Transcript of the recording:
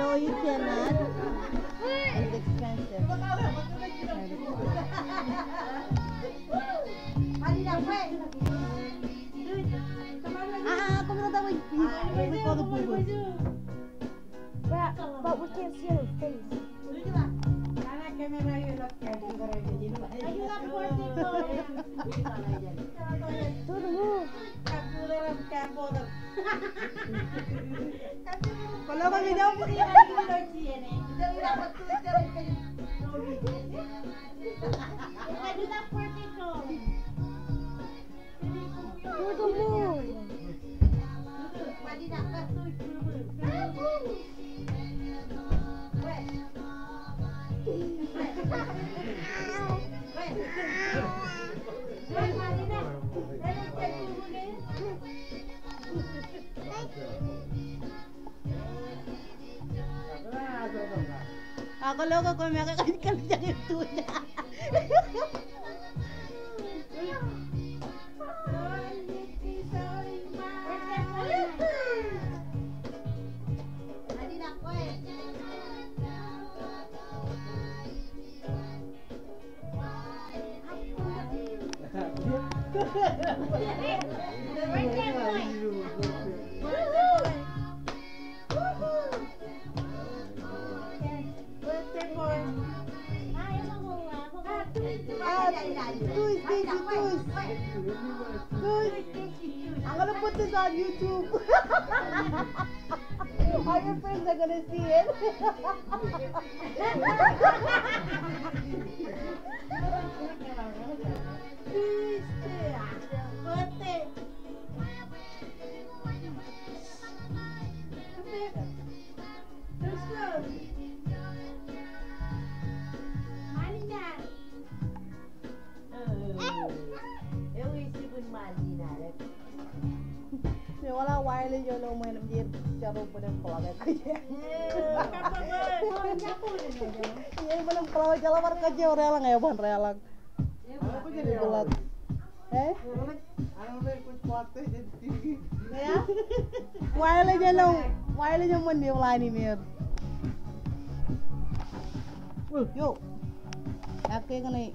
No, you cannot. It's expensive. Come on, that way. We call the boo-boo. But we can't see her face. Do the move. Kalau kami jauh Do the move. Ako logo ko makakain ka lang yung tuna. I'm gonna put this on YouTube. All your friends are gonna see it. Wala wireless yo lo mo nam jir charo pa den pala ka je. Ye malam pala jala war ka je relang ya ban relang. Apa jadi bulat? Ano le kuch baat hai jadi. Ya? Wireless yo man ni wala ni mer. Yo. Akke ka nahi.